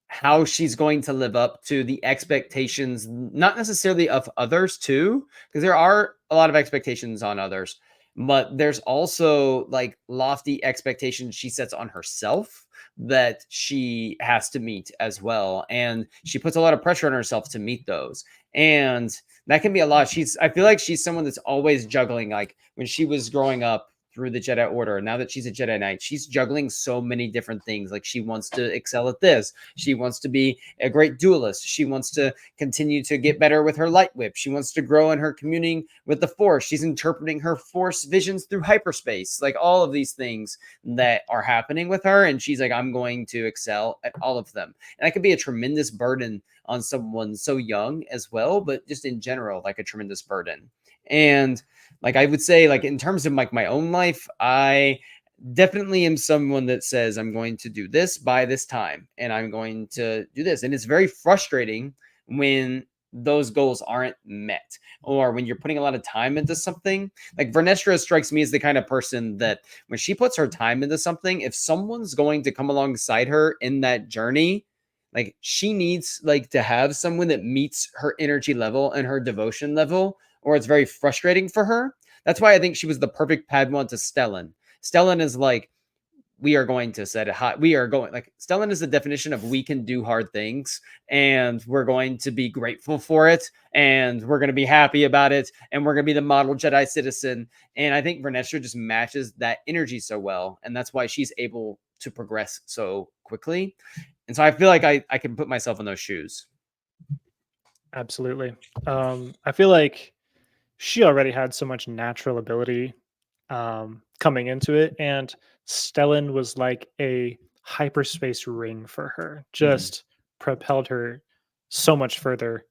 how she's going to live up to the expectations, not necessarily of others too, because there are a lot of expectations on others, but there's also like lofty expectations she sets on herself that she has to meet as well. And she puts a lot of pressure on herself to meet those. And that can be a lot. I feel like she's someone that's always juggling. Like when she was growing up, through the Jedi Order. Now that she's a Jedi Knight, she's juggling so many different things. Like she wants to excel at this. She wants to be a great duelist. She wants to continue to get better with her light whip. She wants to grow in her communing with the Force. She's interpreting her Force visions through hyperspace. Like all of these things that are happening with her. And she's like, I'm going to excel at all of them. And that could be a tremendous burden on someone so young as well, but just in general, like a tremendous burden. And like I would say, like in terms of like my own life, I definitely am someone that says I'm going to do this by this time and I'm going to do this. And it's very frustrating when those goals aren't met or when you're putting a lot of time into something. Like Vernestra strikes me as the kind of person that when she puts her time into something, if someone's going to come alongside her in that journey, like she needs like to have someone that meets her energy level and her devotion level, or it's very frustrating for her. That's why I think she was the perfect Padawan to Stellan. Stellan is like, we are going to set it high. We are going like Stellan is the definition of we can do hard things and we're going to be grateful for it and we're going to be happy about it and we're going to be the model Jedi citizen. And I think Vernestra just matches that energy so well. And that's why she's able to progress so quickly. And so I feel like I can put myself in those shoes. Absolutely. I feel like she already had so much natural ability coming into it, and Stellan was like a hyperspace ring for her, Mhm. just propelled her so much further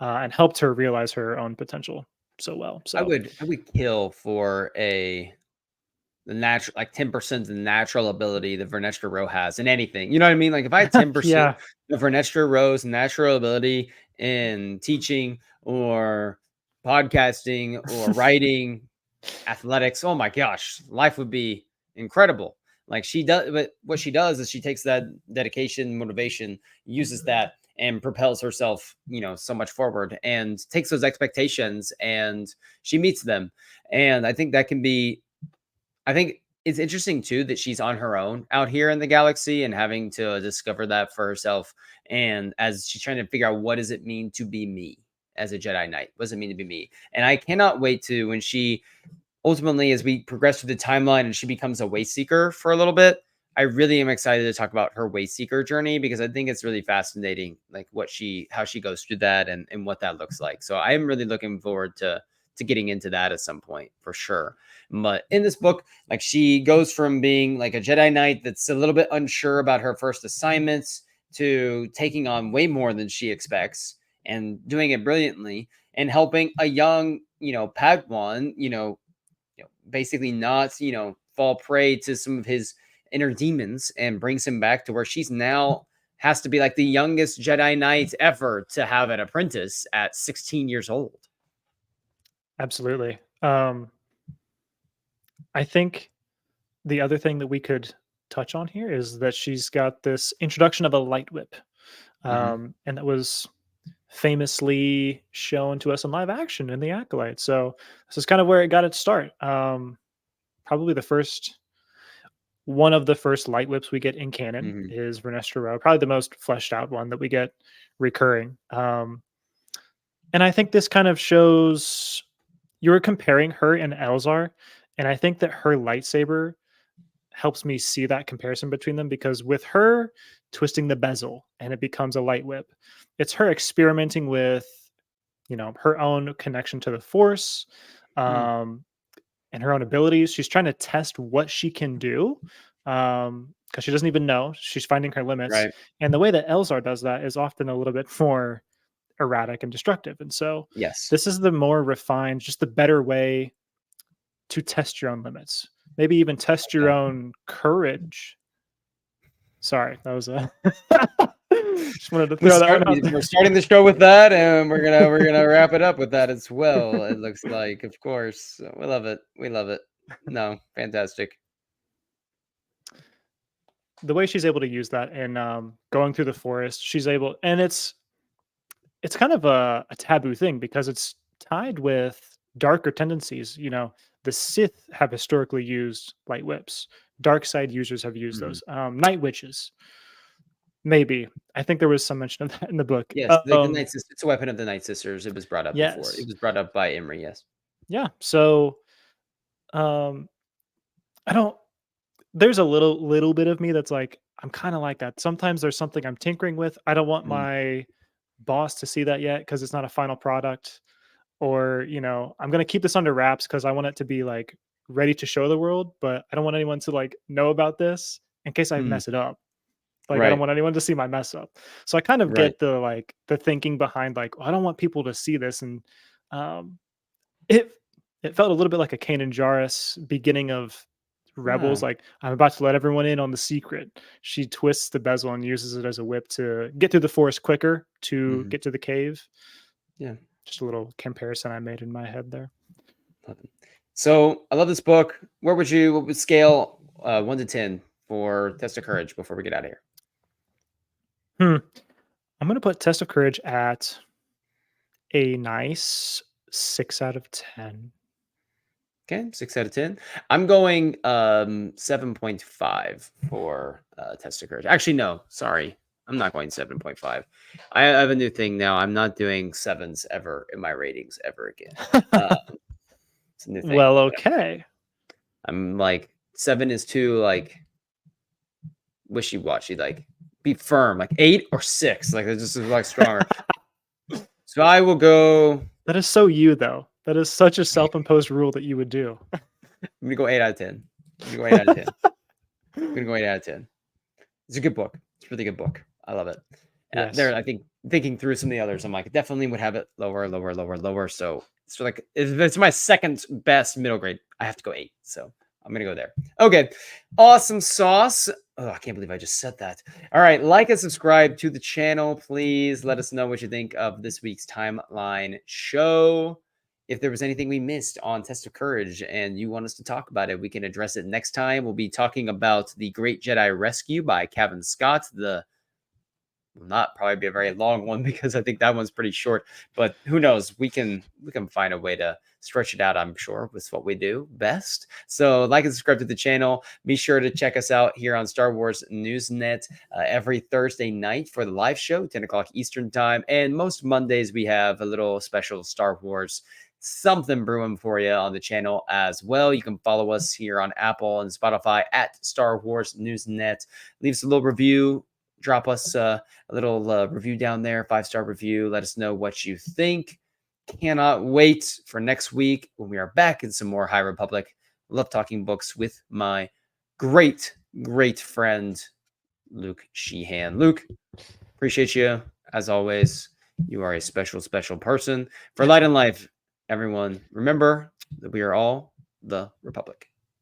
and helped her realize her own potential so well. So, I would kill for the natural, like 10% of the natural ability that Vernestra Rowe has in anything. You know what I mean? Like if I had 10% yeah, of Vernestra Rowe's natural ability in teaching or podcasting or writing, athletics, oh my gosh, life would be incredible. Like she does, but what she does is she takes that dedication, motivation, uses that and propels herself, so much forward and takes those expectations and she meets them. And I think that can be I think it's interesting too that she's on her own out here in the galaxy and having to discover that for herself. And as she's trying to figure out what does it mean to be me as a Jedi Knight? What does it mean to be me? And I cannot wait to when she ultimately, as we progress through the timeline and she becomes a way seeker for a little bit, I really am excited to talk about her way seeker journey because I think it's really fascinating, like how she goes through that and what that looks like. So I am really looking forward to getting into that at some point for sure. But in this book, like she goes from being like a Jedi Knight that's a little bit unsure about her first assignments to taking on way more than she expects and doing it brilliantly and helping a young, Padawan, basically not, fall prey to some of his inner demons and brings him back to where she's now has to be like the youngest Jedi Knight ever to have an apprentice at 16 years old. absolutely. I think the other thing that we could touch on here is that she's got this introduction of a light whip, Mm-hmm. and that was famously shown to us in live action in the Acolyte. So this is kind of where it got its start. Probably the first one of the first light whips we get in canon Mm-hmm. is Vernestra Rowe, probably the most fleshed out one that we get recurring. And I think this kind of shows you were comparing her and Elzar, and I think that her lightsaber helps me see that comparison between them because with her twisting the bezel and it becomes a light whip, it's her experimenting with her own connection to the force, Mm. um, and her own abilities. She's trying to test what she can do because she doesn't even know. She's finding her limits. Right. And the way that Elzar does that is often a little bit more erratic and destructive. And so Yes. this is the more refined, just the better way to test your own limits. Maybe even test your Okay. own courage. Sorry, that was a just wanted to throw that one out We're there. starting the show with that, and we're gonna wrap it up with that as well. It looks like, of course, so we love it. We love it. No, fantastic. The way she's able to use that in going through the forest, she's able, and it's kind of a taboo thing because it's tied with darker tendencies. The Sith have historically used light whips. Dark side users have used Mhm. those. Night witches, maybe. I think there was some mention of that in the book. Yes, the Night Sisters. It's a weapon of the Night Sisters. It was brought up before. It Yes, was brought up by Emery. Yes. yeah. So um, I don't. There's a little bit of me that's like I'm kind of like that. Sometimes there's something I'm tinkering with. I don't want Mm, my boss to see that yet because it's not a final product. Or I'm going to keep this under wraps because I want it to be like ready to show the world, but I don't want anyone to like know about this in case I mm, mess it up. Like I don't right, want anyone to see my mess up. So I kind of right. get the thinking behind like, "Oh, I don't want people to see this." And um it it felt a little bit like a Kanan Jarrus beginning of Rebels, Ah, like, "I'm about to let everyone in on the secret." She twists the bezel and uses it as a whip to get through the forest quicker to mhm, get to the cave. yeah. Just a little comparison I made in my head there. Love it. So I love this book. What would scale 1 to 10 for Test of Courage before we get out of here? Hmm. I'm gonna put Test of Courage at a nice 6 out of 10. Okay, 6 out of 10. I'm going 7.5 for Test of Courage. Actually, no, sorry. I'm not going 7.5. I have a new thing now. I'm not doing sevens ever in my ratings ever again. Uh, it's a new thing. Well, okay. I'm like 7 is too like wishy-washy. Like, be firm, like 8 or 6. Like, it's just like stronger. So I will go. That is so you, though. That is such a self-imposed rule that you would do. I'm gonna go 8 out of 10. I'm gonna go 8 out of 10. I'm gonna go 8 out of 10. It's a good book. It's a really good book. I love it. Yes. There, I think thinking through some of the others, I'm like, definitely would have it lower, lower, lower, lower. So it's like if it's my second best middle grade, I have to go 8. So I'm gonna go there. Okay, awesome sauce. Oh, I can't believe I just said that. All right, like and subscribe to the channel, please. Let us know what you think of this week's timeline show. If there was anything we missed on Test of Courage and you want us to talk about it, we can address it next time. We'll be talking about The Great Jedi Rescue by Kevin Scott. The will not probably be a very long one because I think that one's pretty short, but who knows? We can find a way to stretch it out, I'm sure, with what we do best. So like and subscribe to the channel. Be sure to check us out here on Star Wars Newsnet every Thursday night for the live show, 10 o'clock Eastern time. And most Mondays we have a little special Star Wars something brewing for you on the channel as well. You can follow us here on Apple and Spotify at Star Wars Newsnet. Leave us a little review. Drop us a little review down there, 5-star review. Let us know what you think. Cannot wait for next week when we are back in some more High Republic. Love talking books with my great, great friend, Luke Sheehan. Luke, appreciate you as always. You are a special, special person. For Light and Life, everyone, remember that we are all the Republic.